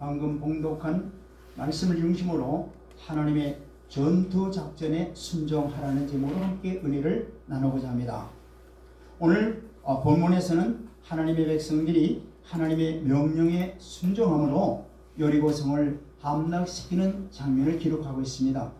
방금 봉독한 말씀을 중심으로 하나님의 전투 작전에 순종하라는 제목으로 함께 은혜를 나누고자 합니다. 오늘 본문에서는 하나님의 백성들이 하나님의 명령에 순종함으로 여리고성을 함락시키는 장면을 기록하고 있습니다.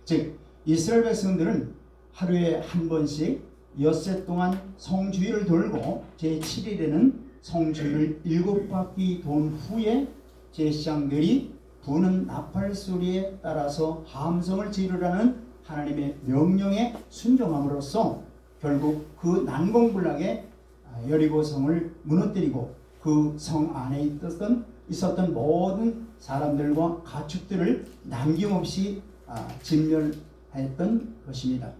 즉 이스라엘 백성들은 하루에 한 번씩 엿새 동안 성주위를 돌고 제7일에는 성주위를 7바퀴 돈 후에 제사장들이 부는 나팔 소리에 따라서 함성을 지르라는 하나님의 명령에 순종함으로써 결국 그 난공불락의 여리고성을 무너뜨리고 그 성 안에 있었던 모든 사람들과 가축들을 남김없이 진멸했던 것입니다.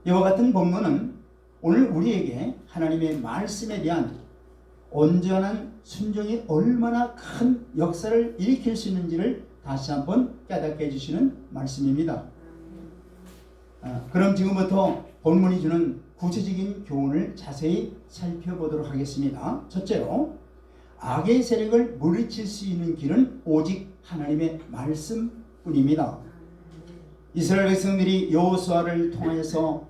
이와 같은 본문은 오늘 우리에게 하나님의 말씀에 대한 온전한 순종이 얼마나 큰 역사를 일으킬 수 있는지를 다시 한번 깨닫게 해주시는 말씀입니다. 그럼 지금부터 본문이 주는 구체적인 교훈을 자세히 살펴보도록 하겠습니다. 첫째로 악의 세력을 물리칠 수 있는 길은 오직 하나님의 말씀뿐입니다. 이스라엘 백성들이 여호수아를 통해서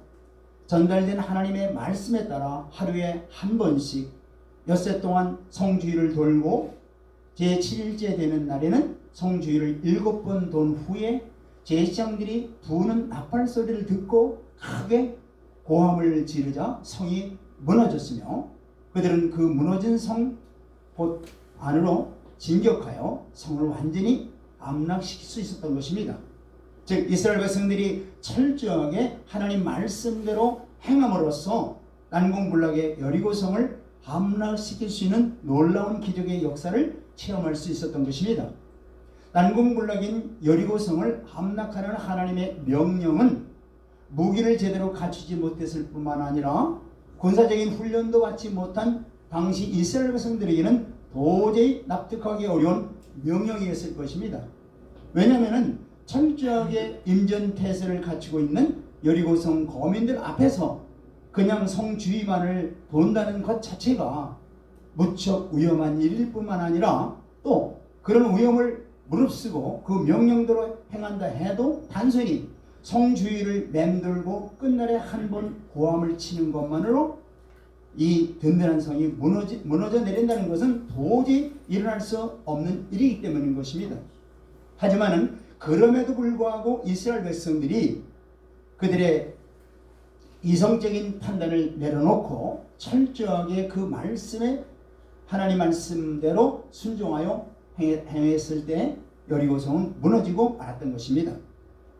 전달된 하나님의 말씀에 따라 하루에 한 번씩 엿새 동안 성주위를 돌고 제7일째 되는 날에는 성주위를 7번 돈 후에 제사장들이 부는 나팔 소리를 듣고 크게 고함을 지르자 성이 무너졌으며 그들은 그 무너진 성 곧 안으로 진격하여 성을 완전히 함락시킬 수 있었던 것입니다. 즉 이스라엘 백성들이 철저하게 하나님 말씀대로 행함으로써 난공불락의 여리고성을 함락시킬 수 있는 놀라운 기적의 역사를 체험할 수 있었던 것입니다. 난공불락인 여리고성을 함락하라는 하나님의 명령은 무기를 제대로 갖추지 못했을 뿐만 아니라 군사적인 훈련도 받지 못한 당시 이스라엘 백성들에게는 도저히 납득하기 어려운 명령이었을 것입니다. 왜냐하면 철저하게 임전태세를 갖추고 있는 여리고성 거민들 앞에서 그냥 성 주위만을 본다는 것 자체가 무척 위험한 일일 뿐만 아니라 또 그런 위험을 무릅쓰고 그 명령대로 행한다 해도 단순히 성 주위를 맴돌고 끝날에 한 번 고함을 치는 것만으로 이 든든한 성이 무너져 내린다는 것은 도저히 일어날 수 없는 일이기 때문인 것입니다. 하지만은 그럼에도 불구하고 이스라엘 백성들이 그들의 이성적인 판단을 내려놓고 철저하게 그 말씀에 하나님 말씀대로 순종하여 행했을 때 여리고성은 무너지고 말았던 것입니다.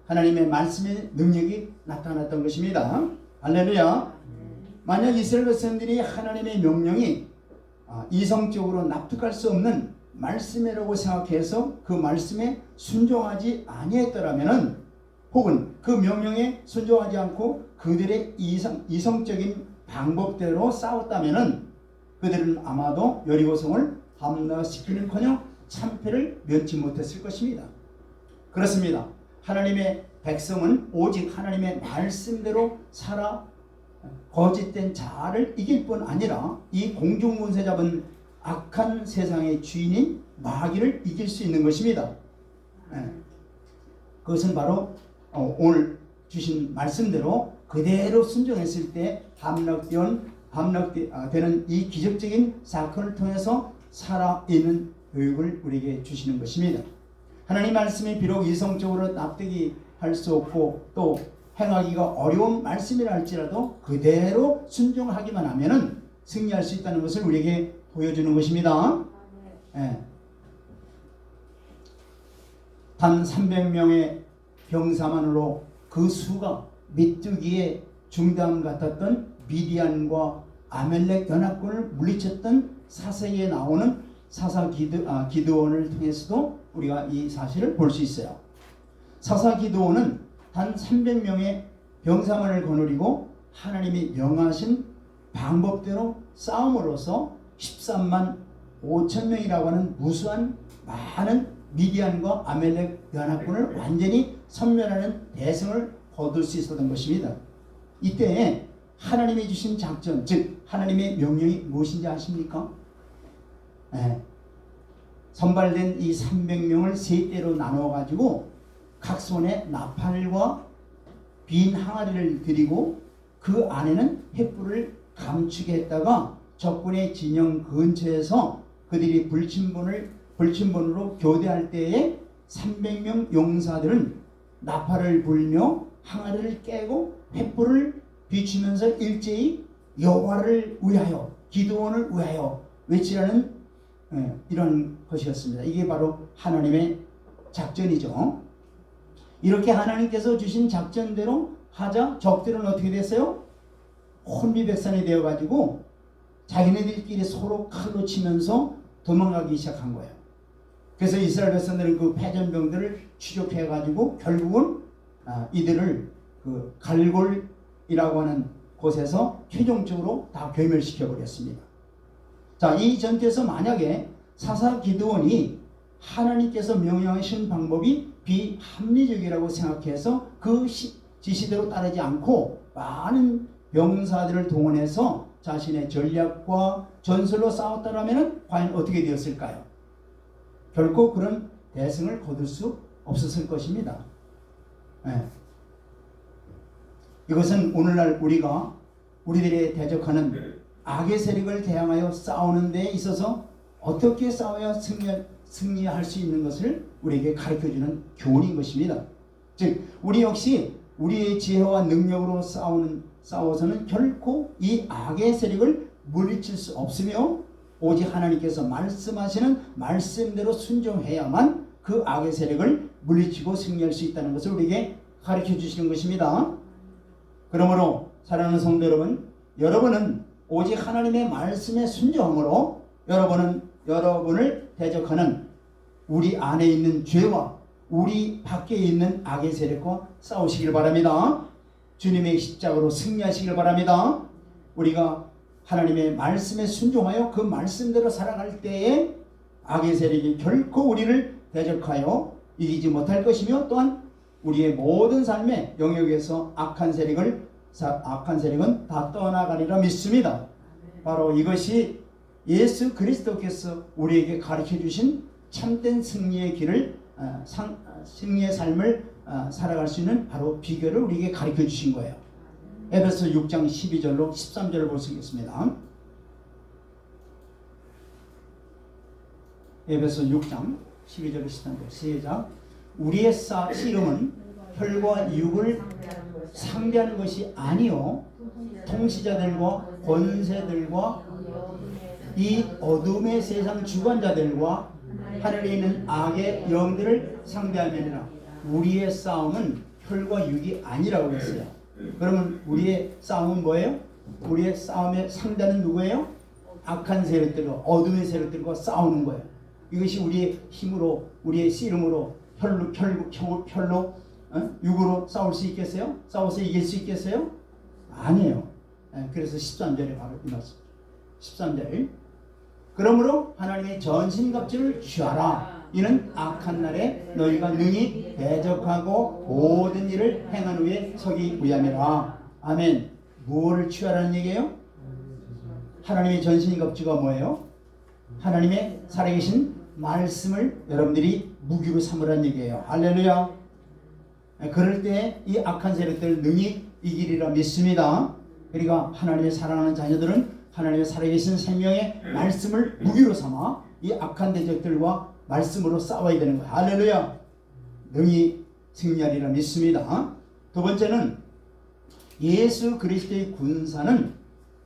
하나님의 말씀의 능력이 나타났던 것입니다. 할렐루야. 만약 이스라엘 백성들이 하나님의 명령이 이성적으로 납득할 수 없는 말씀이라고 생각해서 그 말씀에 순종하지 아니했더라면은 혹은 그 명령에 순종하지 않고 그들의 이성적인 방법대로 싸웠다면은 그들은 아마도 여리고성을 함락시키는커녕 참패를 면치 못했을 것입니다. 그렇습니다. 하나님의 백성은 오직 하나님의 말씀대로 살아 거짓된 자아를 이길 뿐 아니라 이 공중군세 잡은 악한 세상의 주인인 마귀를 이길 수 있는 것입니다. 그것은 바로 오늘 주신 말씀대로 그대로 순종했을 때 함락되는 이 기적적인 사건을 통해서 살아있는 교육을 우리에게 주시는 것입니다. 하나님 말씀이 비록 이성적으로 납득이 할 수 없고 또 행하기가 어려운 말씀이라 할지라도 그대로 순종하기만 하면은 승리할 수 있다는 것을 우리에게 보여주는 것입니다. 단 300명의 병사만으로 그 수가 미뚜기의 중담 같았던 미디안과 아멜렉 연합군을 물리쳤던 사세기에 나오는 사사 기드온을 통해서도 우리가 이 사실을 볼 수 있어요. 사사 기드온은 단 300명의 병사만을 거느리고 하나님이 명하신 방법대로 싸움으로써 13만 5천 명이라고 하는 무수한 많은 미디안과 아멜렉 연합군을 완전히 섬멸하는 대승을 거둘 수 있었던 것입니다. 이때에 하나님이 주신 작전, 즉 하나님의 명령이 무엇인지 아십니까? 선발된 이 300명을 세 대로 나누어 가지고 각 손에 나팔과 빈 항아리를 들이고 그 안에는 횃불을 감추게 했다가 적군의 진영 근처에서 그들이 불침번으로 교대할 때에 300명 용사들은 나팔을 불며 항아리를 깨고 횃불을 비추면서 일제히 여호와를 위하여 기드온을 위하여 외치라는 이런 것이었습니다. 이게 바로 하나님의 작전이죠. 이렇게 하나님께서 주신 작전대로 하자 적들은 어떻게 됐어요? 혼비백산이 되어가지고 자기네들끼리 서로 칼로 치면서 도망가기 시작한 거예요. 그래서 이스라엘 백성들은 그 패전병들을 추적해가지고 결국은 이들을 그 갈골이라고 하는 곳에서 최종적으로 다 괴멸시켜 버렸습니다. 자, 이 전투에서 만약에 사사 기드온이 하나님께서 명령하신 방법이 비합리적이라고 생각해서 그 지시대로 따르지 않고 많은 병사들을 동원해서 자신의 전략과 전술로 싸웠다라면 과연 어떻게 되었을까요? 결코 그런 대승을 거둘 수 없었을 것입니다. 이것은 오늘날 우리들이 대적하는 악의 세력을 대항하여 싸우는 데 있어서 어떻게 싸워야 승리할 수 있는 것을 우리에게 가르쳐주는 교훈인 것입니다. 즉 우리 역시 우리의 지혜와 능력으로 싸워서는 결코 이 악의 세력을 물리칠 수 없으며 오직 하나님께서 말씀하시는 말씀대로 순종해야만 그 악의 세력을 물리치고 승리할 수 있다는 것을 우리에게 가르쳐 주시는 것입니다. 그러므로 사랑하는 성도 여러분, 여러분은 오직 하나님의 말씀에 순종함으로 여러분을 대적하는 우리 안에 있는 죄와 우리 밖에 있는 악의 세력과 싸우시길 바랍니다. 주님의 십자가로 승리하시길 바랍니다. 우리가 하나님의 말씀에 순종하여 그 말씀대로 살아갈 때에 악의 세력이 결코 우리를 대적하여 이기지 못할 것이며 또한 우리의 모든 삶의 영역에서 악한 세력은 다 떠나가리라 믿습니다. 바로 이것이 예수 그리스도께서 우리에게 가르쳐 주신 참된 승리의 길을 승리의 삶을 살아갈 수 있는 바로 비결을 우리에게 가르쳐 주신 거예요. 에베소 6장 12절로 13절을 보시겠습니다. 에베소 6장 12절로 13절 시작. 우리의 씨름은 혈과 육을 상대하는 것이 아니요 통치자들과 권세들과 이 어둠의 세상 주관자들과 하늘에 있는 악의 영들을 상대하느니라. 우리의 싸움은 혈과 육이 아니라고 했어요. 그러면 우리의 싸움은 뭐예요? 우리의 싸움의 상대는 누구예요? 악한 세력들과 어둠의 세력들과 싸우는 거예요. 이것이 우리의 힘으로 우리의 씨름으로 혈로 육으로 싸울 수 있겠어요? 싸워서 이길 수 있겠어요? 아니에요. 그래서 13절에 바로 이 말씀 13절 그러므로 하나님의 전신갑주를 취하라. 이는 악한 날에 너희가 능히 대적하고 모든 일을 행한 후에 서기 위함이라. 아멘. 무엇을 취하라는 얘기예요? 하나님의 전신갑주가 뭐예요? 하나님의 살아계신 말씀을 여러분들이 무기로 삼으라는 얘기예요. 할렐루야. 그럴 때 이 악한 세력들을 능히 이기리라 믿습니다. 그러니까 하나님의 사랑하는 자녀들은 하나님의 살아계신 생명의 말씀을 무기로 삼아 이 악한 대적들과 말씀으로 싸워야 되는 거예요. 할렐루야. 능히 승리하리라 믿습니다. 두 번째는 예수 그리스도의 군사는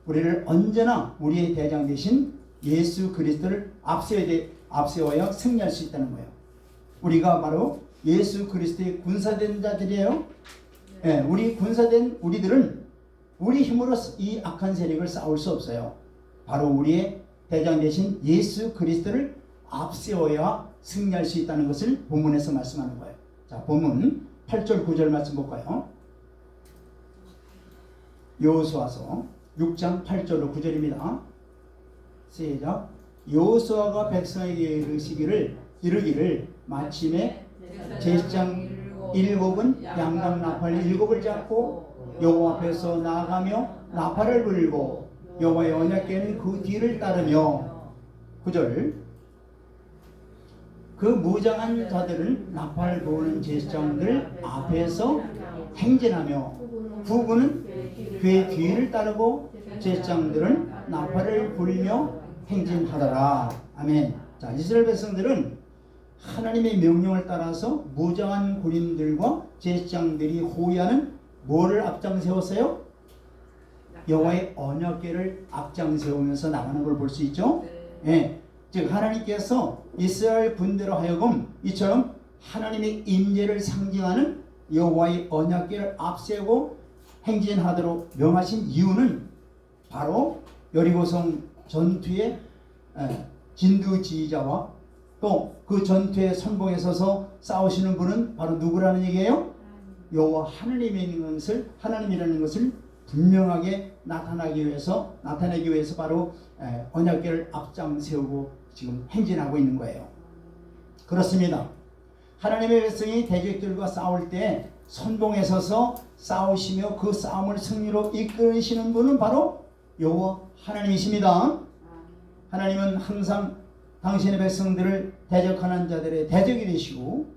우리를 언제나 우리의 대장 되신 예수 그리스도를 앞세워야 승리할 수 있다는 거예요. 우리가 바로 예수 그리스도의 군사된 자들이에요. 네, 우리 군사된 우리들은 우리 힘으로 이 악한 세력을 싸울 수 없어요. 바로 우리의 대장 되신 예수 그리스도를 앞세워야 승리할 수 있다는 것을 본문에서 말씀하는 거예요. 자, 본문 8절 9절 말씀 볼까요? 여호수아서 6장 8절로 9절입니다. 시작. 여호수아가 백성에게 이르기를 마침에 제사장 7은 양당 나팔 7을 잡고 여호와 앞에서 나아가며 나팔을 불고 여호와의 언약궤는 그 뒤를 따르며 9절 그 무장한 자들은 나팔 부는 제사장들 앞에서 행진하며 부부는 그의 뒤를 따르고 제사장들은 나팔을 불며 행진하더라. 아멘. 자, 이스라엘 백성들은 하나님의 명령을 따라서 무장한 군인들과 제사장들이 호위하는 뭐를 앞장세웠어요? 여호와의 언약궤를 앞장세우면서 나가는 걸 볼 수 있죠. 예, 즉 하나님께서 이스라엘 군대로 하여금 이처럼 하나님의 임재를 상징하는 여호와의 언약궤를 앞세우고 행진하도록 명하신 이유는 바로 여리고성 전투의 진두지휘자와 또 그 전투의 선봉에 서서 싸우시는 분은 바로 누구라는 얘기예요? 여호와 하나님이라는 것을 분명하게 나타내기 위해서 바로 언약궤를 앞장 세우고 지금 행진하고 있는 거예요. 그렇습니다. 하나님의 백성이 대적들과 싸울 때 선봉에 서서 싸우시며 그 싸움을 승리로 이끄시는 분은 바로 여호와 하나님이십니다. 하나님은 항상 당신의 백성들을 대적하는 자들의 대적이 되시고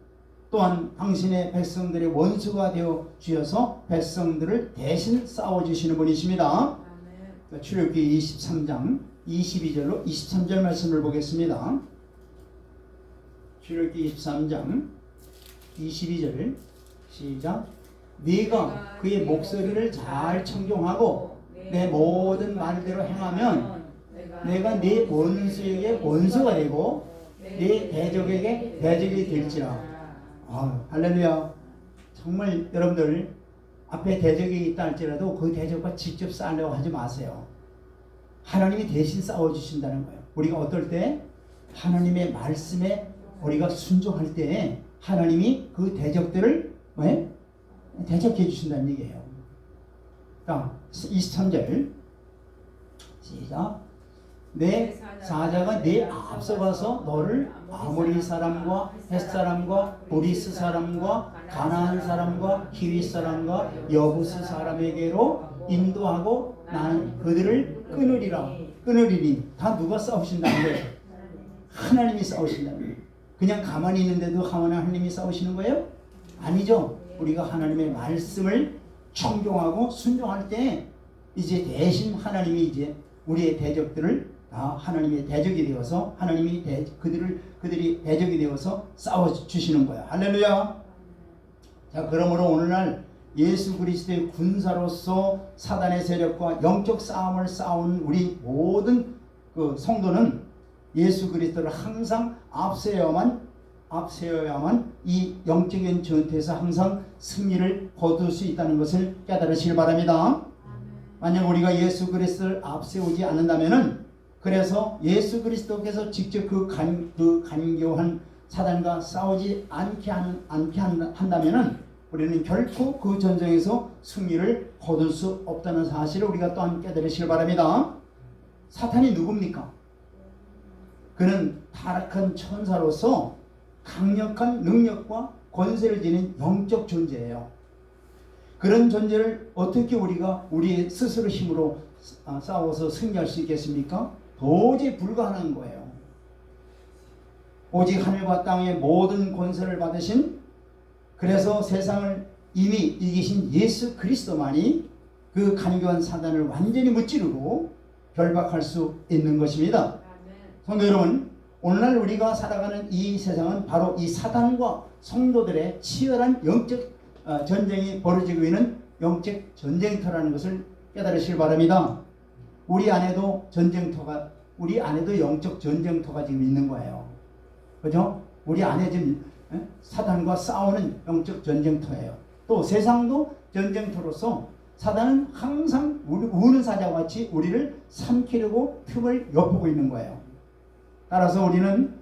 또한 당신의 백성들의 원수가 되어 주셔서 백성들을 대신 싸워주시는 분이십니다. 출애굽기 23장 22절로 23절 말씀을 보겠습니다. 출애굽기 23장 22절 시작. 네가 그의 목소리를 잘 청종하고 내 모든 말대로 행하면 내가 네 원수에게 원수가 되고 네 대적에게 대적이 될지라. 할렐루야. 정말 여러분들 앞에 대적이 있다 할지라도 그 대적과 직접 싸우려고 하지 마세요. 하나님이 대신 싸워주신다는 거예요. 우리가 어떨 때 하나님의 말씀에 우리가 순종할 때 하나님이 그 대적들을 대적해 주신다는 얘기예요. 자, 23절 시작. 내 사자가 네 앞서가서 너를 아모리 사람과 헷 사람과 브리스 사람과 가나안 사람과 히윗 사람과 여부스 사람에게로 인도하고 나는 그들을 끊으리니. 다 누가 싸우신다는 거예요? 하나님이 싸우신다는 거예요. 그냥 가만히 있는데도 하나님이 싸우시는 거예요? 아니죠. 우리가 하나님의 말씀을 청종하고 순종할 때 이제 대신 하나님이 이제 우리의 대적들을 다 하나님의 대적이 되어서 하나님이 그들이 대적이 되어서 싸워 주시는 거야. 할렐루야. 자, 그러므로 오늘날 예수 그리스도의 군사로서 사단의 세력과 영적 싸움을 싸운 우리 모든 그 성도는 예수 그리스도를 항상 앞세워야만 이 영적인 전투에서 항상 승리를 거둘 수 있다는 것을 깨달으시길 바랍니다. 만약 우리가 예수 그리스도를 앞세우지 않는다면은, 그래서 예수 그리스도께서 직접 그 간교한 사단과 싸우지 않게 한다면은 우리는 결코 그 전쟁에서 승리를 거둘 수 없다는 사실을 우리가 또한 깨달으시길 바랍니다. 사탄이 누굽니까? 그는 타락한 천사로서 강력한 능력과 권세를 지닌 영적 존재예요. 그런 존재를 어떻게 우리가 우리 스스로 힘으로 싸워서 승리할 수 있겠습니까? 도저히 불가능한 거예요. 오직 하늘과 땅의 모든 권세를 받으신, 그래서 세상을 이미 이기신 예수 그리스도만이 그 간교한 사단을 완전히 무찌르고 결박할 수 있는 것입니다. 성도 여러분, 오늘날 우리가 살아가는 이 세상은 바로 이 사단과 성도들의 치열한 영적 전쟁이 벌어지고 있는 영적 전쟁터라는 것을 깨달으시길 바랍니다. 우리 안에도 영적 전쟁터가 지금 있는 거예요. 그죠? 우리 안에 지금 사단과 싸우는 영적 전쟁터예요. 또 세상도 전쟁터로서 사단은 항상 우는 사자와 같이 우리를 삼키려고 틈을 엿보고 있는 거예요. 따라서 우리는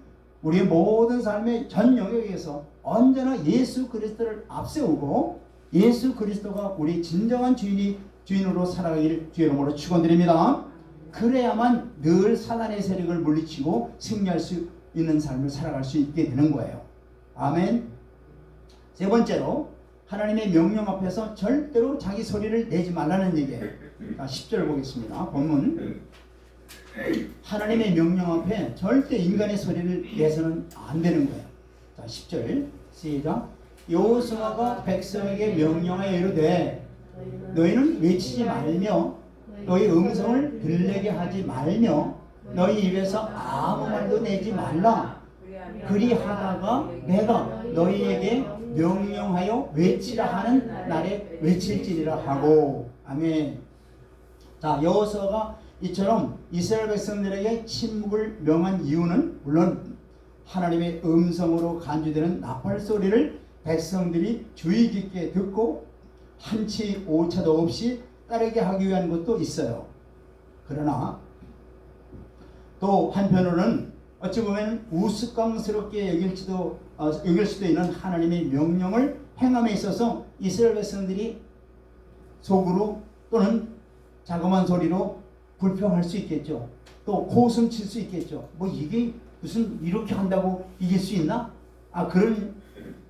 우리의 모든 삶의 전 영역에서 언제나 예수 그리스도를 앞세우고 예수 그리스도가 우리 진정한 주인으로 살아가길 주의 이름으로 축원드립니다. 그래야만 늘 사단의 세력을 물리치고 승리할 수 있는 삶을 살아갈 수 있게 되는 거예요. 아멘. 세 번째로, 하나님의 명령 앞에서 절대로 자기 소리를 내지 말라는 얘기예요. 자, 10절 보겠습니다. 본문 하나님의 명령 앞에 절대 인간의 소리를 내서는 안 되는 거예요. 자, 10절 시작. 여호수아가 백성에게 명령하여 이르되 너희는 외치지 말며 너희 음성을 들리게 하지 말며 너희 입에서 아무 말도 내지 말라. 그리하다가 내가 너희에게 명령하여 외치라 하는 날에 외칠지리라 하고. 아멘. 자, 여호수아가 이처럼 이스라엘 백성들에게 침묵을 명한 이유는 물론 하나님의 음성으로 간주되는 나팔 소리를 백성들이 주의 깊게 듣고 한치 오차도 없이 따르게 하기 위한 것도 있어요. 그러나 또 한편으로는 어찌 보면 우스꽝스럽게 여길 수도 있는 하나님의 명령을 행함에 있어서 이스라엘 백성들이 속으로 또는 자그마한 소리로 불평할 수 있겠죠. 또 코웃음 칠 수 있겠죠. 뭐 이게 무슨 이렇게 한다고 이길 수 있나?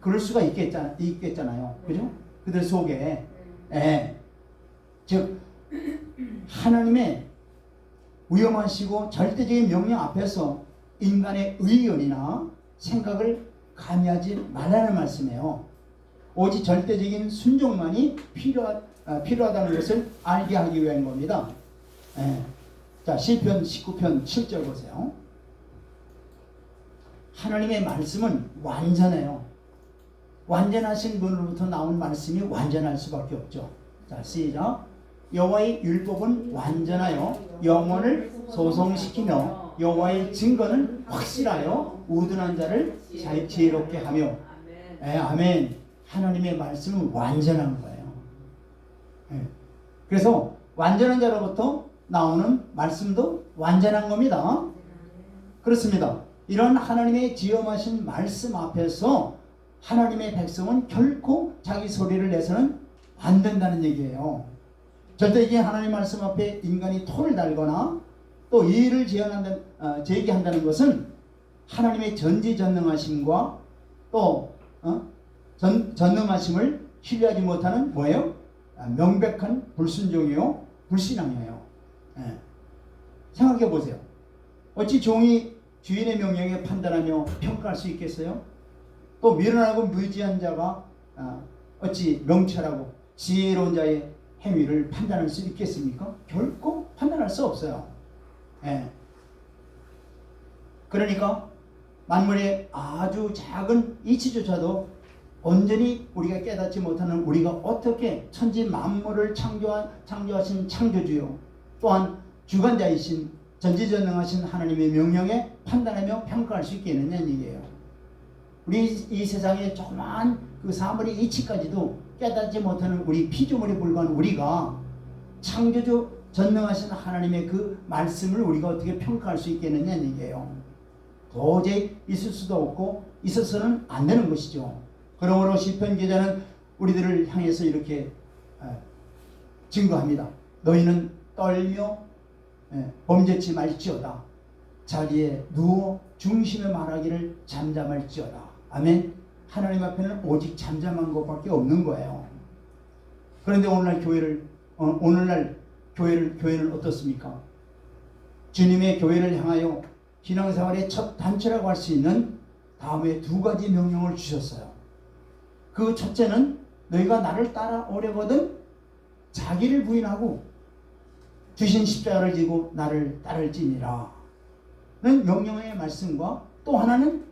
그럴 수가 있겠잖아요. 그죠? 그들 속에 즉 하나님의 위험하시고 절대적인 명령 앞에서 인간의 의견이나 생각을 감히하지 말라는 말씀이에요. 오직 절대적인 순종만이 필요하다는 것을 알게 하기 위한 겁니다. 자, 시편 19편 7절 보세요. 하나님의 말씀은 완전해요. 완전하신 분으로부터 나온 말씀이 완전할 수밖에 없죠. 자, 시작. 여호와의 율법은 완전하여 영혼을 소송시키며 여호와의 증거는 확실하여 우둔한 자를 지혜롭게 하며. 아멘. 하나님의 말씀은 완전한 거예요. 그래서 완전한 자로부터 나오는 말씀도 완전한 겁니다. 그렇습니다. 이런 하나님의 지엄하신 말씀 앞에서 하나님의 백성은 결코 자기 소리를 내서는 안 된다는 얘기예요. 절대 이게 하나님 말씀 앞에 인간이 토를 달거나 또 이의를 제기한다는 것은 하나님의 전지전능하심과 또 전능하심을 신뢰하지 못하는 뭐예요? 명백한 불순종이요 불신앙이에요. 생각해 보세요. 어찌 종이 주인의 명령에 판단하며 평가할 수 있겠어요? 또 미련하고 무지한 자가 어찌 명철하고 지혜로운 자의 행위를 판단할 수 있겠습니까? 결코 판단할 수 없어요. 그러니까 만물의 아주 작은 이치조차도 온전히 우리가 깨닫지 못하는 우리가 어떻게 천지 만물을 창조하신 창조주요 또한 주관자이신 전지전능하신 하나님의 명령에 판단하며 평가할 수 있겠느냐는 얘기예요. 우리 이 세상의 조그마한 그 사물의 이치까지도 깨닫지 못하는 우리 피조물에 불과한 우리가 창조주 전능하신 하나님의 그 말씀을 우리가 어떻게 평가할 수 있겠느냐는 얘기예요. 도저히 있을 수도 없고 있어서는 안 되는 것이죠. 그러므로 시편 기자는 우리들을 향해서 이렇게 증거합니다. 너희는 떨며 범죄치 말지어다. 자리에 누워 중심에 말하기를 잠잠할지어다. 아멘. 하나님 앞에는 오직 잠잠한 것밖에 없는 거예요. 그런데 오늘날 교회는 어떻습니까? 주님의 교회를 향하여 신앙생활의 첫 단추라고 할 수 있는 다음에 두 가지 명령을 주셨어요. 그 첫째는 너희가 나를 따라오려거든 자기를 부인하고 주신 십자가를 지고 나를 따를지니라 는 명령의 말씀과 또 하나는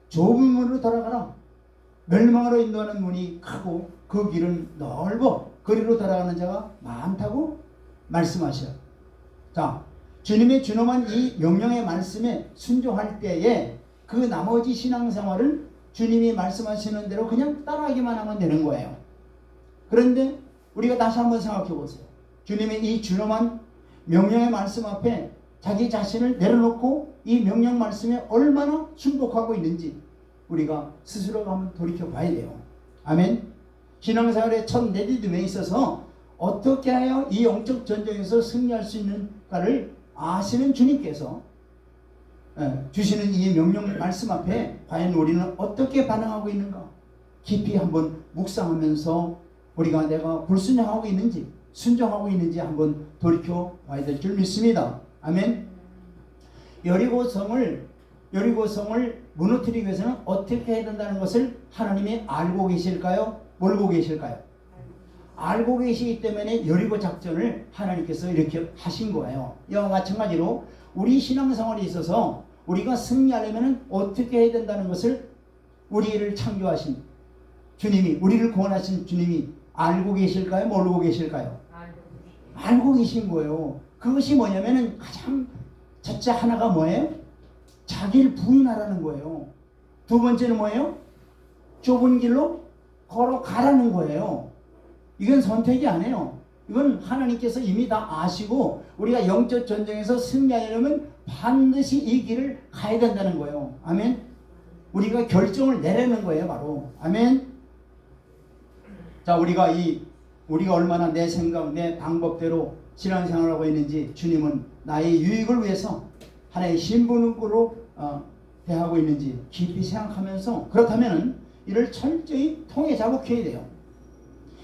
좁은 문으로 돌아가라. 멸망으로 인도하는 문이 크고 그 길은 넓어 거리로 돌아가는 자가 많다고 말씀하셔요. 자, 주님의 준엄한 이 명령의 말씀에 순종할 때에 그 나머지 신앙생활은 주님이 말씀하시는 대로 그냥 따라하기만 하면 되는 거예요. 그런데 우리가 다시 한번 생각해 보세요. 주님의 이 준엄한 명령의 말씀 앞에 자기 자신을 내려놓고 이 명령 말씀에 얼마나 순복하고 있는지 우리가 스스로가 한번 돌이켜 봐야 돼요. 아멘. 신앙생활의 첫 내디딤에 있어서 어떻게 하여 이 영적 전쟁에서 승리할 수 있는가를 아시는 주님께서 주시는 이 명령 말씀 앞에 과연 우리는 어떻게 반응하고 있는가 깊이 한번 묵상하면서 우리가 내가 불순종하고 있는지 순종하고 있는지 한번 돌이켜 봐야 될 줄 믿습니다. 아멘. 여리고성을 무너뜨리기 위해서는 어떻게 해야 된다는 것을 하나님이 알고 계실까요? 모르고 계실까요? 알고 계시기 때문에 여리고 작전을 하나님께서 이렇게 하신 거예요. 이와 마찬가지로 우리 신앙생활에 있어서 우리가 승리하려면 어떻게 해야 된다는 것을 우리를 창조하신 주님이, 우리를 구원하신 주님이 알고 계실까요? 모르고 계실까요? 알고 계신 거예요. 그것이 뭐냐면은 가장 첫째 하나가 뭐예요? 자기를 부인하라는 거예요. 두 번째는 뭐예요? 좁은 길로 걸어가라는 거예요. 이건 선택이 아니에요. 이건 하나님께서 이미 다 아시고 우리가 영적 전쟁에서 승리하려면 반드시 이 길을 가야 된다는 거예요. 아멘. 우리가 결정을 내려는 거예요, 바로. 아멘. 자, 우리가 얼마나 내 생각, 내 방법대로 신앙생활하고 있는지 주님은 나의 유익을 위해서 하나의 신분으로 대하고 있는지 깊이 생각하면서, 그렇다면 이를 철저히 통해 작업해야 돼요.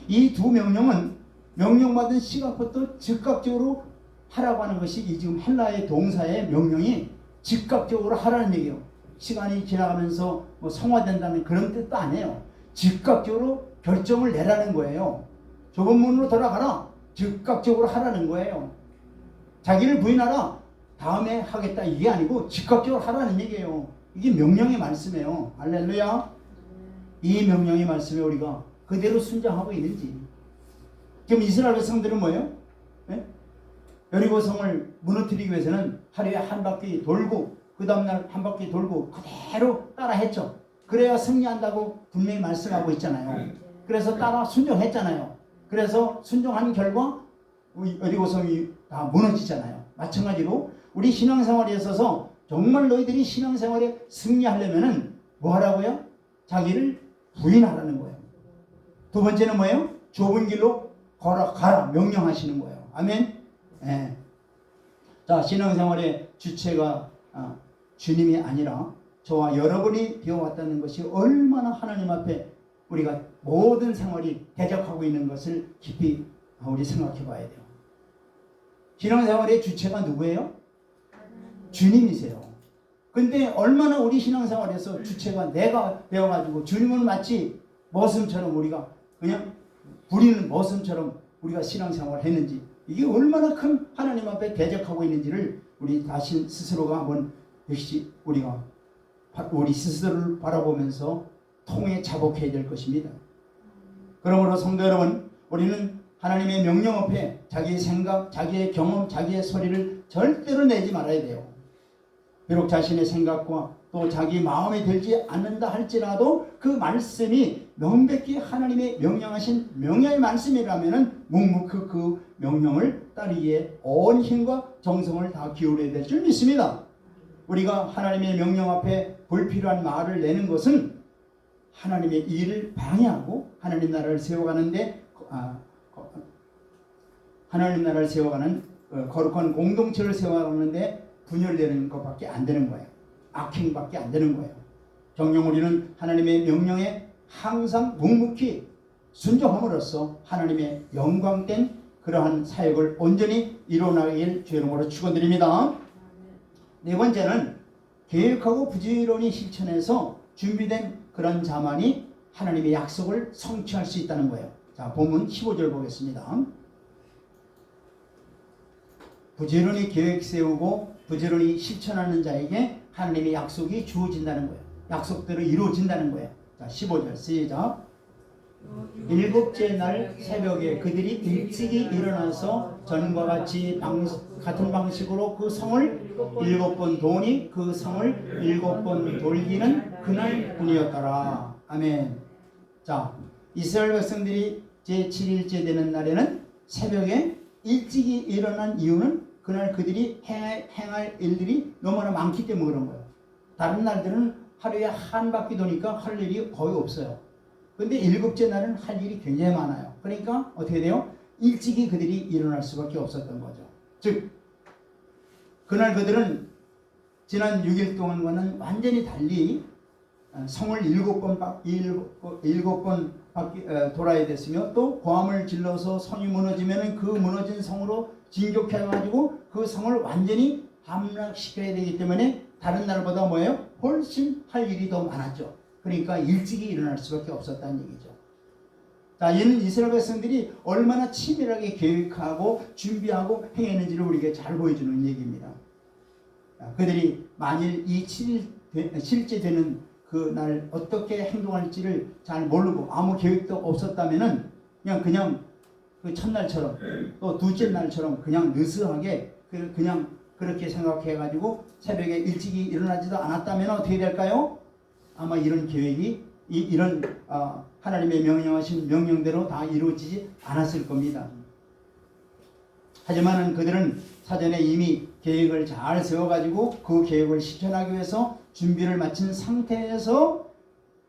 이 두 명령은 명령받은 시각부터 즉각적으로 하라고 하는 것이 이 지금 헬라의 동사의 명령이 즉각적으로 하라는 얘기예요. 시간이 지나가면서 뭐 성화된다는 그런 뜻도 아니에요. 즉각적으로 결정을 내라는 거예요. 좁은 문으로 돌아가라. 즉각적으로 하라는 거예요. 자기를 부인하라. 다음에 하겠다. 이게 아니고 즉각적으로 하라는 얘기예요. 이게 명령의 말씀이에요. 할렐루야. 이 명령의 말씀에 우리가 그대로 순종하고 있는지. 지금 이스라엘 백성들은 뭐예요? 네? 여리고성을 무너뜨리기 위해서는 하루에 한 바퀴 돌고 그 다음날 한 바퀴 돌고 그대로 따라 했죠. 그래야 승리한다고 분명히 말씀하고 있잖아요. 그래서 따라 순종했잖아요. 그래서 순종한 결과 여리고성이 다 무너지잖아요. 마찬가지로 우리 신앙생활에 있어서 정말 너희들이 신앙생활에 승리하려면은 뭐 하라고요? 자기를 부인하라는 거예요. 두 번째는 뭐예요? 좁은 길로 걸어가라 명령하시는 거예요. 아멘. 예. 자, 신앙생활의 주체가 주님이 아니라 저와 여러분이 되어왔다는 것이 얼마나 하나님 앞에 우리가 모든 생활이 대적하고 있는 것을 깊이 우리 생각해 봐야 돼요. 신앙생활의 주체가 누구예요? 주님이세요. 근데 얼마나 우리 신앙생활에서 주체가 내가 되어가지고 주님은 마치 머슴처럼 우리가 그냥 부리는 머슴처럼 우리가 신앙생활을 했는지, 이게 얼마나 큰 하나님 앞에 대적하고 있는지를 우리 자신 스스로가 한번 역시 우리가 우리 스스로를 바라보면서 통해 작업해야 될 것입니다. 그러므로 성도 여러분, 우리는 하나님의 명령 앞에 자기의 생각, 자기의 경험, 자기의 소리를 절대로 내지 말아야 돼요. 비록 자신의 생각과 또 자기 마음에 들지 않는다 할지라도 그 말씀이 명백히 하나님의 명령하신 명령의 말씀이라면 묵묵히 그 명령을 따르기에 온 힘과 정성을 다 기울여야 될 줄 믿습니다. 우리가 하나님의 명령 앞에 불필요한 말을 내는 것은 하나님의 일을 방해하고 하나님 나라를 세워가는데 하나님 나라를 세워가는 거룩한 공동체를 세워가는데 분열되는 것밖에 안 되는 거예요. 악행밖에 안 되는 거예요. 정녕 우리는 하나님의 명령에 항상 묵묵히 순종함으로써 하나님의 영광된 그러한 사역을 온전히 이뤄나가길 주의 이름으로 축원드립니다. 네 번째는 계획하고 부지런히 실천해서 준비된 그런 자만이 하나님의 약속을 성취할 수 있다는 거예요. 자, 본문 15절 보겠습니다. 부지런히 계획 세우고 부지런히 실천하는 자에게 하나님의 약속이 주어진다는 거예요. 약속대로 이루어진다는 거예요. 자, 15절 시작. 일곱째 날 새벽에 그들이 일찍이 일어나서 전과 같이 같은 방식으로 그 성을 7번 도니 그 성을 7번 돌기는 그날 뿐이었더라. 아멘. 자, 이스라엘 백성들이 제7일째 되는 날에는 새벽에 일찍이 일어난 이유는 그날 그들이 행할 일들이 너무나 많기 때문에 그런 거예요. 다른 날들은 하루에 한 바퀴 도니까 할 일이 거의 없어요. 근데 일곱째 날은 할 일이 굉장히 많아요. 그러니까 어떻게 돼요? 일찍이 그들이 일어날 수밖에 없었던 거죠. 즉 그날 그들은 지난 6일 동안과는 완전히 달리 성을 7번 돌아야 됐으며, 또 고함을 질러서 성이 무너지면 그 무너진 성으로 진격해가지고 그 성을 완전히 함락시켜야 되기 때문에 다른 날보다 뭐예요? 훨씬 할 일이 더 많았죠. 그러니까 일찍이 일어날 수밖에 없었다는 얘기죠. 자, 이는 이스라엘 백성들이 얼마나 치밀하게 계획하고 준비하고 행했는지를 우리에게 잘 보여주는 얘기입니다. 자, 그들이 만일 이 실제 되는 그 날 어떻게 행동할지를 잘 모르고 아무 계획도 없었다면은 그냥 그 첫날처럼 또 둘째 날처럼 그냥 느슨하게 그냥 그렇게 생각해가지고 새벽에 일찍이 일어나지도 않았다면 어떻게 될까요? 아마 이런 계획이 이런 하나님의 명령하신 명령대로 다 이루어지지 않았을 겁니다. 하지만 그들은 사전에 이미 계획을 잘 세워가지고 그 계획을 실현하기 위해서 준비를 마친 상태에서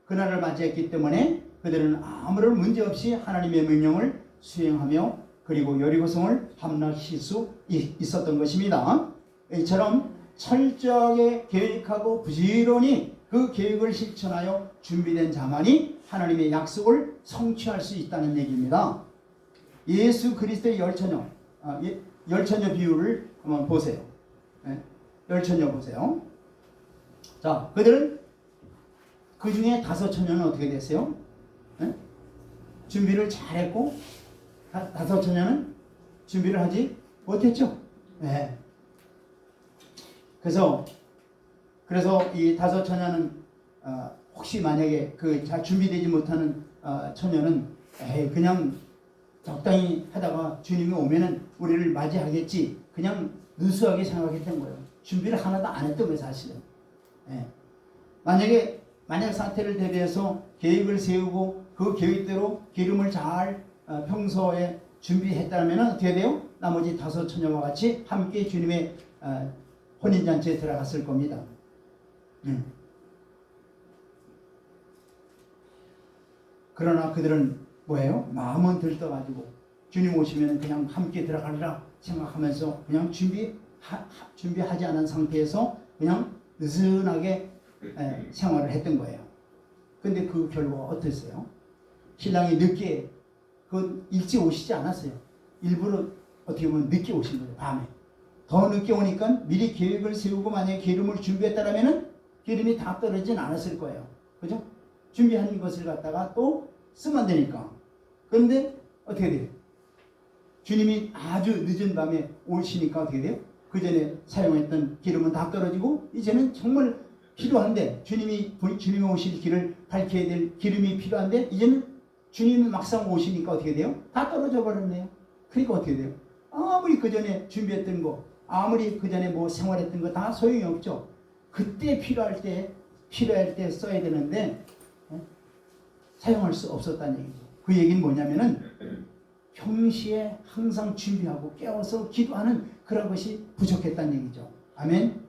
그날을 맞이했기 때문에 그들은 아무런 문제 없이 하나님의 명령을 수행하며 그리고 여리고성을 함락시킬 수 있었던 것입니다. 이처럼 철저하게 계획하고 부지런히 그 계획을 실천하여 준비된 자만이 하나님의 약속을 성취할 수 있다는 얘기입니다. 예수 그리스도의 열처녀 비유를 한번 보세요. 열처녀 보세요. 자, 그들은 그 중에 5처녀는 어떻게 됐어요? 준비를 잘했고 5처녀는 준비를 하지 못했죠. 네. 그래서 이 5처녀는 혹시 만약에 그 잘 준비되지 못하는 처녀는 그냥 적당히 하다가 주님이 오면은 우리를 맞이하겠지 그냥 느수하게 생각했던 거예요. 준비를 하나도 안 했던 거예요, 사실은. 만약 사태를 대비해서 계획을 세우고 그 계획대로 기름을 잘 평소에 준비했다면 어떻게 돼요? 나머지 5처녀와 같이 함께 주님의 혼인잔치에 들어갔을 겁니다. 그러나 그들은 뭐예요? 마음은 들떠가지고 주님 오시면 그냥 함께 들어가리라 생각하면서 그냥 준비하지 않은 상태에서 그냥 느슨하게 생활을 했던 거예요. 근데 그 결과가 어땠어요? 신랑이 늦게 일찍 오시지 않았어요. 일부러 어떻게 보면 늦게 오신 거예요. 밤에. 더 늦게 오니까 미리 계획을 세우고 만약에 기름을 준비했다라면은 기름이 다 떨어지진 않았을 거예요. 그죠? 준비한 것을 갖다가 또 쓰면 되니까. 그런데 어떻게 돼요? 주님이 아주 늦은 밤에 오시니까 어떻게 돼요? 그 전에 사용했던 기름은 다 떨어지고 이제는 정말 필요한데 주님이 오실 길을 밝혀야 될 기름이 필요한데 이제는 주님이 막상 오시니까 어떻게 돼요? 다 떨어져 버렸네요. 그러니까 어떻게 돼요? 아무리 그 전에 준비했던 거 아무리 그 전에 뭐 생활했던 거 다 소용이 없죠. 그때 필요할 때 써야 되는데 사용할 수 없었다는 얘기죠. 그 얘기는 뭐냐면은 평시에 항상 준비하고 깨워서 기도하는 그런 것이 부족했다는 얘기죠. 아멘.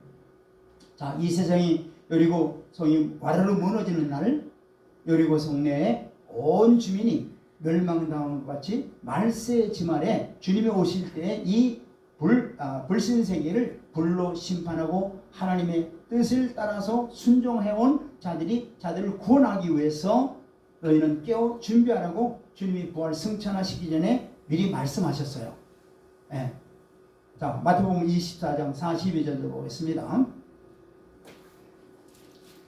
자, 이 세상이 여리고성이 와르르 무너지는 날 여리고 성내에 온 주민이 멸망당한 것 같이 말세 지말에 주님이 오실 때 이 불신세계를 불로 심판하고 하나님의 뜻을 따라서 순종해온 자들을 구원하기 위해서 너희는 깨어 준비하라고 주님이 부활 승천하시기 전에 미리 말씀하셨어요. 자, 마태복음 24장 42절로 보겠습니다.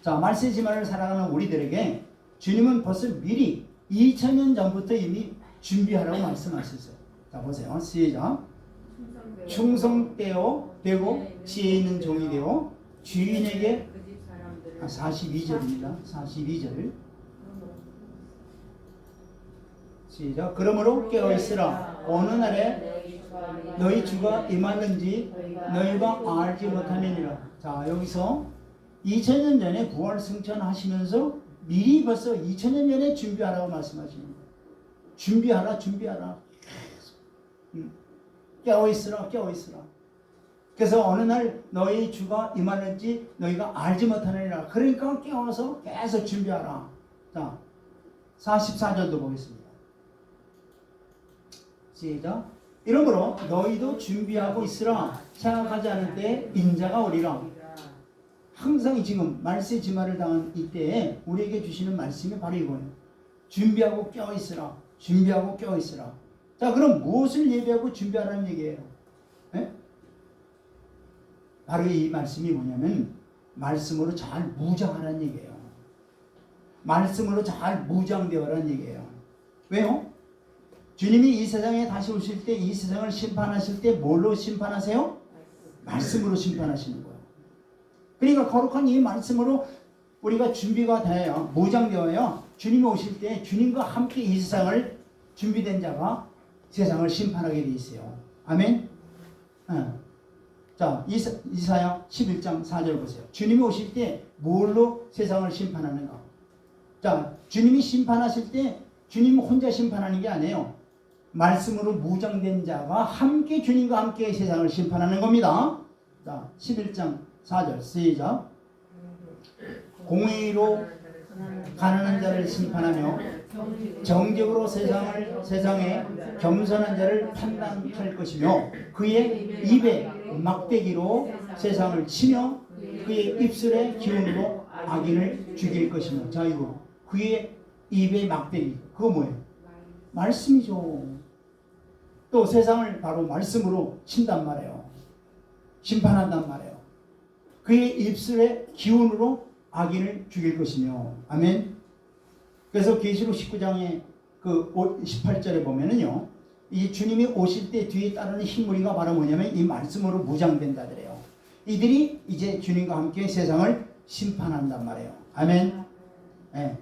자, 말세 지말을 살아가는 우리들에게 주님은 벌써 미리 2000년 전부터 이미 준비하라고 말씀하셨어요. 자, 보세요. 시작. 충성되어 되고 지혜 있는 종이 되어 주인에게 42절입니다. 42절. 시작. 그러므로 깨어있으라. 어느 날에 너희 주가 임하는지 너희가 알지 못하느니라. 자, 여기서 2000년 전에 부활 승천하시면서 미리 벌써 2000년 전에 준비하라고 말씀하시는 거예요. 준비하라. 깨어있으라. 그래서 어느 날 너희 주가 임하는지 너희가 알지 못하느니라. 그러니까 깨어서 계속 준비하라. 자, 44절도 보겠습니다. 시작. 이러므로 너희도 준비하고 있으라. 생각하지 않을 때 인자가 오리라. 항상 지금 말세 지말을 당한 이때에 우리에게 주시는 말씀이 바로 이거예요. 준비하고 깨어있으라. 자, 그럼 무엇을 예배하고 준비하라는 얘기예요? 바로 이 말씀이 뭐냐면 말씀으로 잘 무장하라는 얘기예요. 말씀으로 잘 무장되어라는 얘기예요. 왜요? 주님이 이 세상에 다시 오실 때 이 세상을 심판하실 때 뭘로 심판하세요? 말씀으로 심판하시는 거예요. 그러니까 거룩한 이 말씀으로 우리가 준비가 되어요. 무장되어요. 주님이 오실 때 주님과 함께 이 세상을 준비된 자가 세상을 심판하게 돼 있어요. 아멘. 자, 이사야 11장 4절 보세요. 주님이 오실 때 뭘로 세상을 심판하는가? 자, 주님이 심판하실 때 주님 혼자 심판하는 게 아니에요. 말씀으로 무장된 자가 함께 주님과 함께 세상을 심판하는 겁니다. 자, 11장 4절 시작. 공의로 가난한 자를 심판하며 정직으로 세상에 겸손한 자를 판단할 것이며 그의 입에 막대기로 세상을 치며 그의 입술의 기운으로 악인을 죽일 것이며. 자, 이거 그의 입에 막대기, 그거 뭐예요? 말씀이죠. 또 세상을 바로 말씀으로 친단 말이에요. 심판한단 말이에요. 그의 입술의 기운으로 악인을 죽일 것이며. 아멘. 그래서 계시록 19장에 그 18절에 보면은요, 이 주님이 오실 때 뒤에 따르는 흰무리가 바로 뭐냐면 이 말씀으로 무장된다더래요. 이들이 이제 주님과 함께 세상을 심판한단 말이에요. 아멘. 네.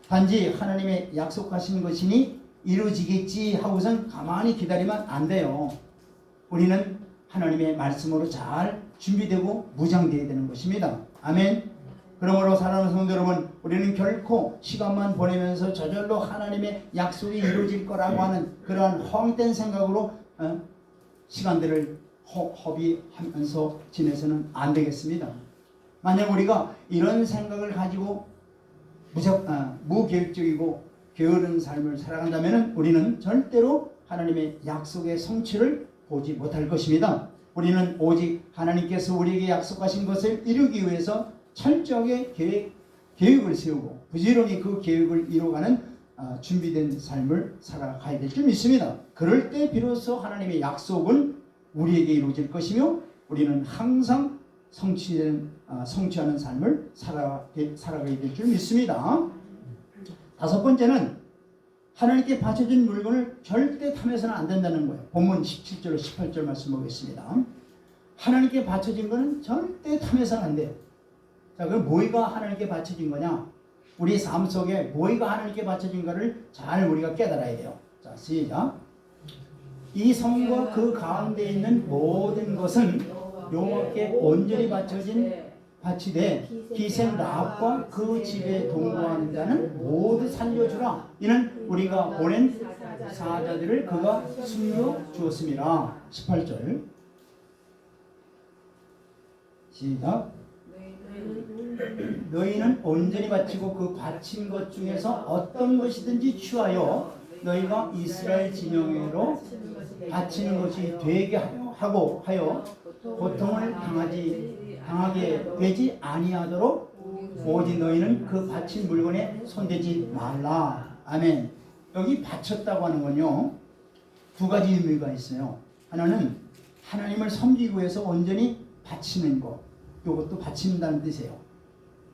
단지 하나님의 약속하신 것이니 이루어지겠지 하고선 가만히 기다리면 안 돼요. 우리는 하나님의 말씀으로 잘 준비되고 무장되어야 되는 것입니다. 아멘. 그러므로 사랑하는 성도 여러분, 우리는 결코 시간만 보내면서 저절로 하나님의 약속이 이루어질 거라고 하는 그러한 헛된 생각으로 시간들을 허비하면서 지내서는 안 되겠습니다. 만약 우리가 이런 생각을 가지고 무계획적이고 게으른 삶을 살아간다면 우리는 절대로 하나님의 약속의 성취를 보지 못할 것입니다. 우리는 오직 하나님께서 우리에게 약속하신 것을 이루기 위해서 철저하게 계획을 세우고 부지런히 그 계획을 이루어가는 준비된 삶을 살아가야 될 줄 믿습니다. 그럴 때 비로소 하나님의 약속은 우리에게 이루어질 것이며 우리는 항상 성취하는 삶을 살아가야 될 줄 믿습니다. 다섯 번째는 하나님께 바쳐진 물건을 절대 탐해서는 안 된다는 거예요. 본문 17절 18절 말씀 보겠습니다. 하나님께 바쳐진 것은 절대 탐해서는 안 돼요. 자, 그럼 뭐가 하나님께 바쳐진 거냐? 우리 삶 속에 뭐가 하나님께 바쳐진가를 잘 우리가 깨달아야 돼요. 자, 시작. 이 성과 그 가운데 있는 모든 것은 여호와께 온전히 바치되 기생 라합과 그 집에 동거하는 자는 모두 살려주라. 이는 우리가 보낸 사자들을 그가 숨겨 주었습니다. 18절 시작. 너희는 온전히 바치고 그 바친 것 중에서 어떤 것이든지 취하여 너희가 이스라엘 진영으로 바치는 것이 되게 하여 고통을 당하게 되지 아니하도록 오직 너희는 그 바친 물건에 손대지 말라. 아멘. 여기 바쳤다고 하는 건요, 두 가지 의미가 있어요. 하나는 하나님을 섬기기 위해서 온전히 바치는 것, 이것도 바친다는 뜻이에요.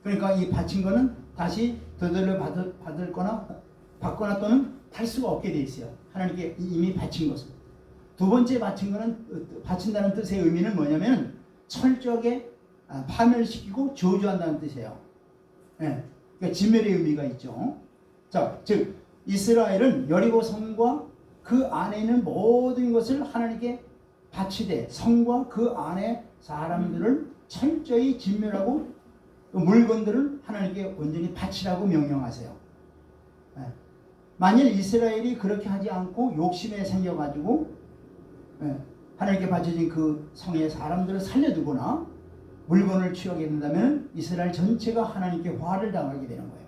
그러니까 이 바친 거는 다시 되돌려 받거나 또는 팔 수가 없게 돼 있어요. 하나님께 이미 바친 것은. 두 번째 바친 거는, 바친다는 뜻의 의미는 뭐냐면 철저하게 파멸시키고 저주한다는 뜻이에요. 네. 그러니까 진멸의 의미가 있죠. 자, 즉 이스라엘은 여리고 성과 그 안에 있는 모든 것을 하나님께 바치되 성과 그 안에 사람들을 철저히 진멸하고 그 물건들을 하나님께 온전히 바치라고 명령하세요. 네. 만일 이스라엘이 그렇게 하지 않고 욕심에 생겨가지고 하나님께 바쳐진 그 성의 사람들을 살려두거나 물건을 취하게 된다면 이스라엘 전체가 하나님께 화를 당하게 되는 거예요.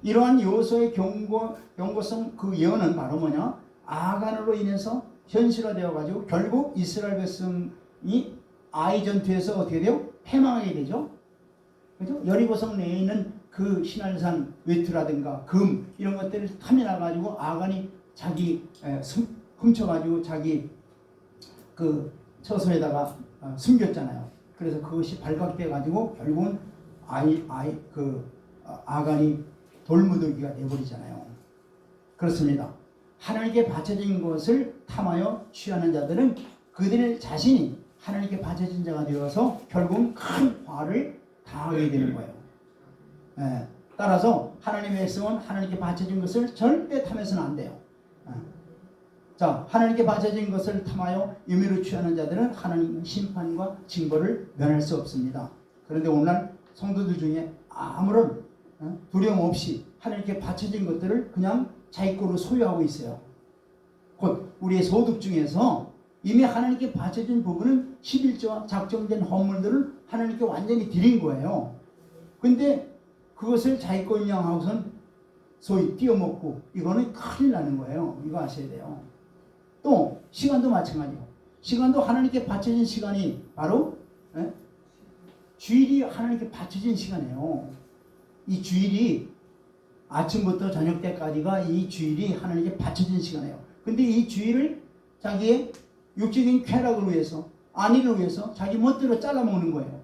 이러한 요소의 경고성 그 예언은 바로 뭐냐? 아간으로 인해서 현실화되어 가지고 결국 이스라엘 백성이 아이 전투에서 어떻게 돼요? 패망하게 되죠. 그죠? 여리고성 내에 있는 그 신할산 외투라든가 금 이런 것들을 탐해나 가지고 아간이 자기 훔쳐가지고 자기 그 처소에다가 숨겼잖아요. 그래서 그것이 발각돼 가지고 결국은 아간이 돌무더기가 되어버리잖아요. 그렇습니다. 하나님께 바쳐진 것을 탐하여 취하는 자들은 그들 자신이 하나님께 바쳐진 자가 되어서 결국은 큰 화를 당하게 되는 거예요. 예, 따라서 하나님의 백성은 하나님께 바쳐진 것을 절대 탐해서는 안 돼요. 자, 하나님께 바쳐진 것을 탐하여 임의로 취하는 자들은 하나님의 심판과 징벌을 면할 수 없습니다. 그런데 오늘날 성도들 중에 아무런 두려움 없이 하나님께 바쳐진 것들을 그냥 자기 거로 소유하고 있어요. 곧 우리의 소득 중에서 이미 하나님께 바쳐진 부분은 11조와 작정된 헌물들을 하나님께 완전히 드린 거예요. 근데 그것을 자기 거 인양하고선 소위 띄어먹고 이거는 큰일 나는 거예요. 이거 아셔야 돼요. 또 시간도 마찬가지고, 시간도 하나님께 바쳐진 시간이 바로 주일이 하나님께 바쳐진 시간이에요. 이 주일이 아침부터 저녁 때까지가 이 주일이 하나님께 바쳐진 시간이에요. 근데 이 주일을 자기의 육적인 쾌락을 위해서, 안위를 위해서 자기 멋대로 잘라먹는 거예요.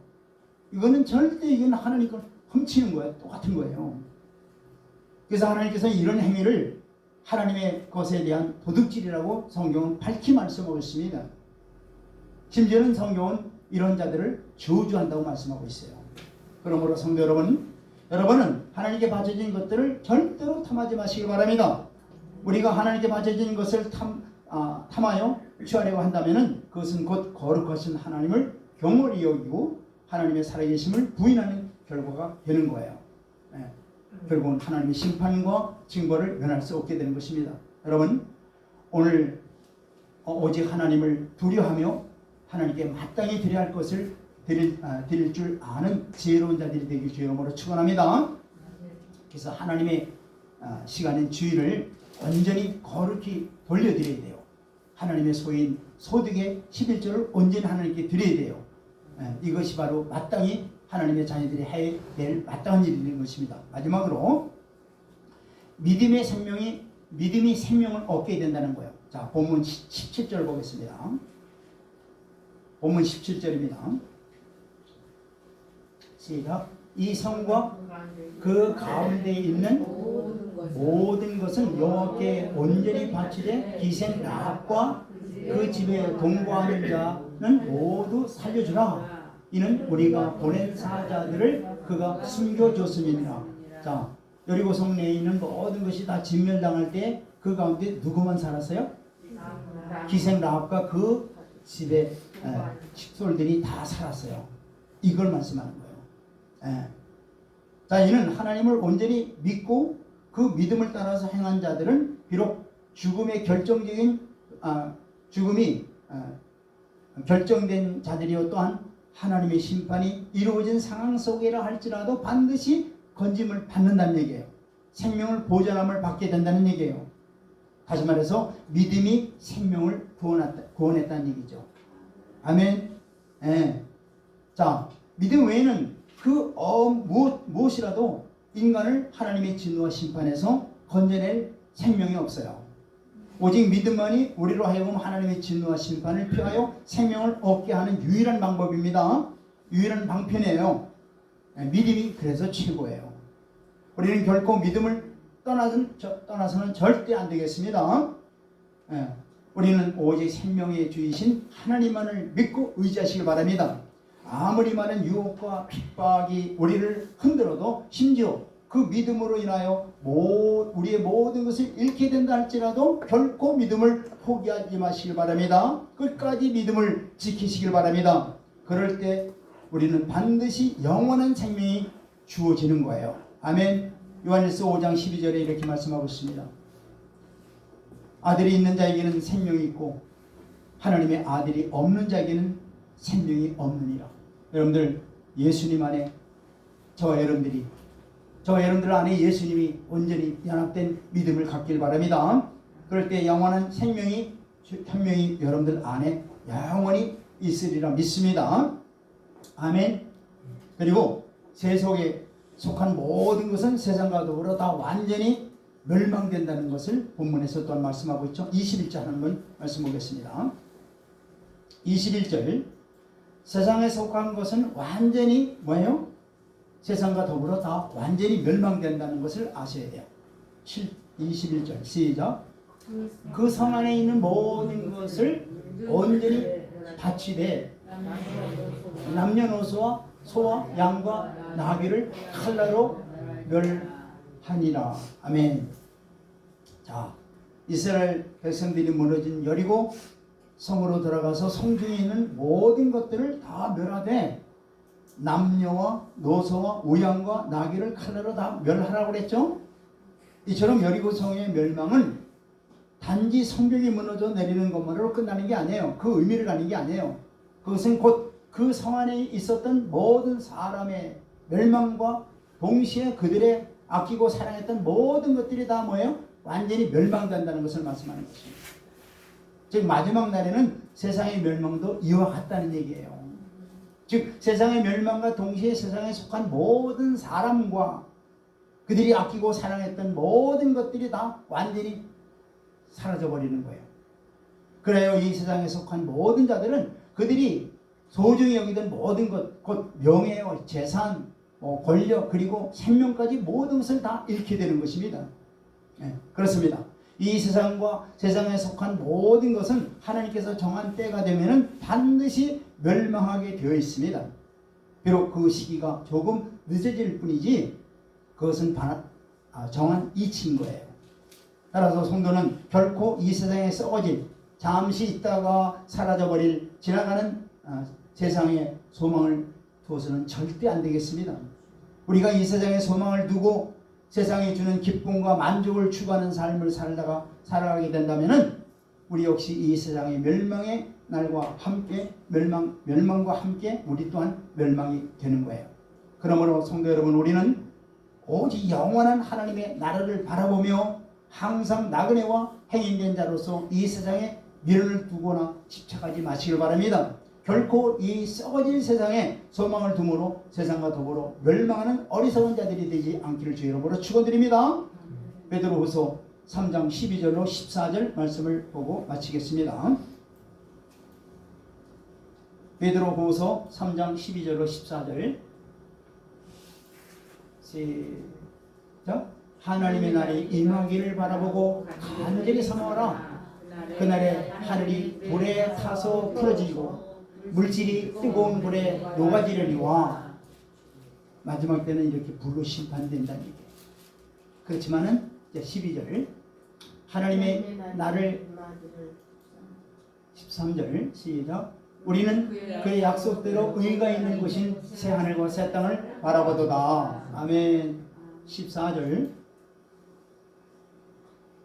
이거는 절대 이건 하나님 걸 훔치는 거예요. 똑같은 거예요. 그래서 하나님께서 이런 행위를 하나님의 것에 대한 도둑질이라고 성경은 밝히 말씀하고 있습니다. 심지어는 성경은 이런 자들을 저주한다고 말씀하고 있어요. 그러므로 성도 여러분은 하나님께 바쳐진 것들을 절대로 탐하지 마시기 바랍니다. 우리가 하나님께 바쳐진 것을 탐하여 취하려고 한다면 그것은 곧 거룩하신 하나님을 경홀히 여기고 하나님의 살아계심을 부인하는 결과가 되는 거예요. 결국은 하나님의 심판과 징벌을 면할 수 없게 되는 것입니다. 여러분, 오늘 오직 하나님을 두려워하며 하나님께 마땅히 드려야 할 것을 드릴 줄 아는 지혜로운 자들이 되기 주여로 축원합니다. 그래서 하나님의 시간인 주일을 온전히 거룩히 돌려드려야 돼요. 하나님의 소인 소득의 11조를 온전히 하나님께 드려야 돼요. 이것이 바로 마땅히 하나님의 자녀들이 해야 될 마땅한 일이 되는 것입니다. 마지막으로 믿음이 생명을 얻게 된다는 거예요. 자, 본문 17절 보겠습니다. 본문 17절입니다. 시작. 이 성과 그 가운데 있는 모든 것은 여호와께 온전히 바치되 기생 라합과 그 집에 동거하는 자는 모두 살려주라. 이는 우리가 보낸 사자들을 그가 숨겨줬음이니라. 자, 여리고성 내에 있는 모든 것이 다 진멸당할 때 그 가운데 누구만 살았어요? 기생 라합과 그 집에 식솔들이 다 살았어요. 이걸 말씀하는 거예요. 자, 이는 하나님을 온전히 믿고 그 믿음을 따라서 행한 자들은 비록 죽음이 결정된 자들이요 또한 하나님의 심판이 이루어진 상황 속이라 할지라도 반드시 건짐을 받는다는 얘기예요. 생명을 보존함을 받게 된다는 얘기예요. 다시 말해서 믿음이 생명을 구원했다는 얘기죠. 아멘. 자, 믿음 외에는 무엇이라도 인간을 하나님의 진노와 심판에서 건져낼 생명이 없어요. 오직 믿음만이 우리로 하여금 하나님의 진노와 심판을 피하여 생명을 얻게 하는 유일한 방법입니다. 유일한 방편이에요. 믿음이 그래서 최고예요. 우리는 결코 믿음을 떠나서는 절대 안 되겠습니다. 우리는 오직 생명의 주이신 하나님만을 믿고 의지하시기 바랍니다. 아무리 많은 유혹과 핍박이 우리를 흔들어도 심지어 그 믿음으로 인하여 우리의 모든 것을 잃게 된다 할지라도 결코 믿음을 포기하지 마시길 바랍니다. 끝까지 믿음을 지키시길 바랍니다. 그럴 때 우리는 반드시 영원한 생명이 주어지는 거예요. 아멘. 요한일서 5장 12절에 이렇게 말씀하고 있습니다. 아들이 있는 자에게는 생명이 있고 하나님의 아들이 없는 자에게는 생명이 없느니라. 여러분들, 예수님 안에 저와 여러분들 안에 예수님이 온전히 연합된 믿음을 갖길 바랍니다. 그럴 때 영원한 생명이 여러분들 안에 영원히 있으리라 믿습니다. 아멘. 그리고 세속에 속한 모든 것은 세상과 더불어 다 완전히 멸망된다는 것을 본문에서 또한 말씀하고 있죠. 21절 한번 말씀 보겠습니다. 21절 세상에 속한 것은 완전히 뭐예요? 세상과 더불어 다 완전히 멸망된다는 것을 아셔야 돼요. 21절 시작. 그 성 안에 있는 모든 것을 온전히 바치되 남녀노소와 소와 양과 나귀를 칼날로 멸하니라. 아멘. 자, 이스라엘 백성들이 무너진 여리고 성으로 들어가서 성중에 있는 모든 것들을 다 멸하되 남녀와 노소와 우양과 나귀를 칼날로 다 멸하라고 그랬죠. 이처럼 여리고 성의 멸망은 단지 성벽이 무너져 내리는 것만으로 끝나는 게 아니에요. 그 의미를 가는 게 아니에요. 그것은 곧 그 성 안에 있었던 모든 사람의 멸망과 동시에 그들의 아끼고 사랑했던 모든 것들이 다 뭐예요? 완전히 멸망된다는 것을 말씀하는 것입니다. 즉 마지막 날에는 세상의 멸망도 이와 같다는 얘기예요. 즉 세상의 멸망과 동시에 세상에 속한 모든 사람과 그들이 아끼고 사랑했던 모든 것들이 다 완전히 사라져버리는 거예요. 그래요. 이 세상에 속한 모든 자들은 그들이 소중히 여기던 모든 것, 곧 명예, 재산, 권력, 그리고 생명까지 모든 것을 다 잃게 되는 것입니다. 네, 그렇습니다. 이 세상과 세상에 속한 모든 것은 하나님께서 정한 때가 되면 반드시 멸망하게 되어 있습니다. 비록 그 시기가 조금 늦어질 뿐이지 그것은 정한 이치인 거예요. 따라서 성도는 결코 이 세상에 썩어질, 잠시 있다가 사라져버릴 지나가는 세상에 소망을 두어서는 절대 안 되겠습니다. 우리가 이 세상에 소망을 두고 세상이 주는 기쁨과 만족을 추구하는 삶을 살아가게 된다면 우리 역시 이 세상의 멸망의 날과 함께 멸망과 함께 우리 또한 멸망이 되는 거예요. 그러므로 성도 여러분, 우리는 오직 영원한 하나님의 나라를 바라보며 항상 나그네와 행인된 자로서 이 세상에 미련을 두거나 집착하지 마시길 바랍니다. 결코 이 썩어질 세상에 소망을 두므로 세상과 더불어 멸망하는 어리석은 자들이 되지 않기를 주의 이름으로 축원드립니다. 베드로후서 3장 12절로 14절 말씀을 보고 마치겠습니다. 베드로후서 3장 12절로 14절 시작. 하나님의 날이 임하기를 바라보고 간절히 사모하라. 그날에 하늘이 불에 타서 풀어지고 물질이 뜨거운 불에 녹아지려니와. 마지막 때는 이렇게 불로 심판된다는 얘기예요. 그렇지만은 12절 하나님의 날을 13절 시작. 우리는 그의 약속대로 의가 있는 곳인 새 하늘과 새 땅을 바라보도다. 아멘. 14절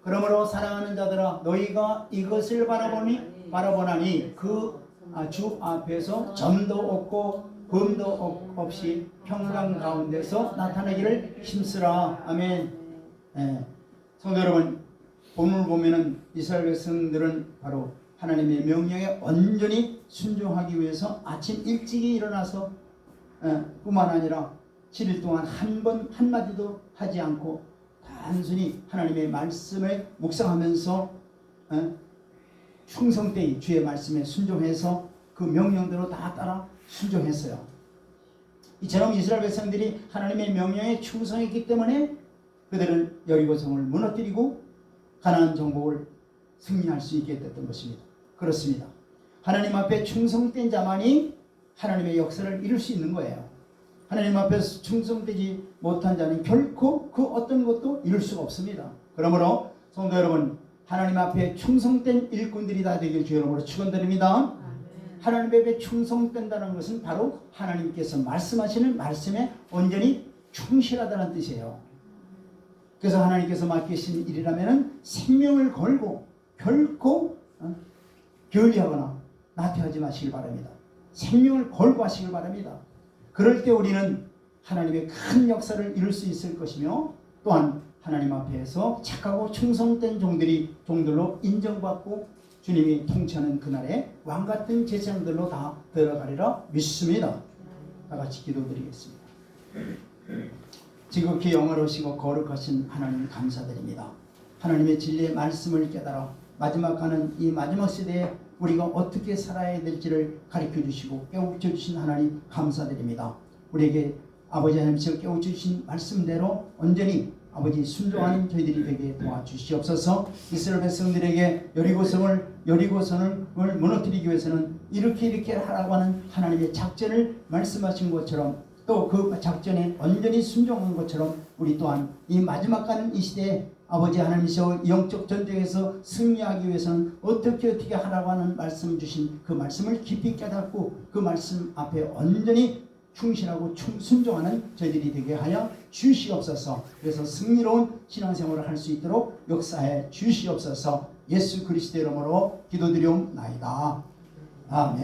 그러므로 사랑하는 자들아 너희가 이것을 바라보나니 그 주 앞에서 점도 없고 범도 없이 평강 가운데서 나타나기를 힘쓰라. 아멘. 성도 여러분, 본문을 보면은 이스라엘 백성들은 바로 하나님의 명령에 온전히 순종하기 위해서 아침 일찍이 일어나서 뿐만 아니라 7일 동안 한마디도 하지 않고 단순히 하나님의 말씀을 묵상하면서 충성되이 주의 말씀에 순종해서 그 명령대로 다 따라 순종했어요. 이처럼 이스라엘 백성들이 하나님의 명령에 충성했기 때문에 그들은 여리고성을 무너뜨리고 가나안 정복을 승리할 수 있게 됐던 것입니다. 그렇습니다. 하나님 앞에 충성된 자만이 하나님의 역사를 이룰 수 있는 거예요. 하나님 앞에서 충성되지 못한 자는 결코 그 어떤 것도 이룰 수가 없습니다. 그러므로 성도 여러분, 하나님 앞에 충성된 일꾼들이 다 되길 주 이름으로 축원드립니다. 하나님 앞에 충성된다는 것은 바로 하나님께서 말씀하시는 말씀에 온전히 충실하다는 뜻이에요. 그래서 하나님께서 맡기신 일이라면 생명을 걸고 결코 게을리하거나 나태하지 마시길 바랍니다. 생명을 걸고 하시길 바랍니다. 그럴 때 우리는 하나님의 큰 역사를 이룰 수 있을 것이며 또한 하나님 앞에서 착하고 충성된 종들로 인정받고 주님이 통치하는 그날에 왕같은 제사장들로 다 들어가리라 믿습니다. 다 같이 기도드리겠습니다. 지극히 영화로우시고 거룩하신 하나님 감사드립니다. 하나님의 진리의 말씀을 깨달아 마지막 가는 이 마지막 시대에 우리가 어떻게 살아야 될지를 가르쳐 주시고 깨우쳐 주신 하나님 감사드립니다. 우리에게 아버지 하나님께서 깨우쳐 주신 말씀대로 온전히 아버지 순종하는 저희들이 되게 도와주시옵소서. 이스라엘 백성들에게 여리고성을 무너뜨리기 위해서는 이렇게 하라고 하는 하나님의 작전을 말씀하신 것처럼 또 그 작전에 온전히 순종한 것처럼 우리 또한 이 마지막 가는 이 시대에 아버지 하나님이시여 영적 전쟁에서 승리하기 위해서는 어떻게 하라고 하는 말씀 주신 그 말씀을 깊이 깨닫고 그 말씀 앞에 온전히 충실하고 순종하는 저희들이 되게 하여 주시옵소서. 그래서 승리로운 신앙생활을 할 수 있도록 역사해 주시옵소서. 예수 그리스도의 이름으로 기도드리옵나이다. 아멘.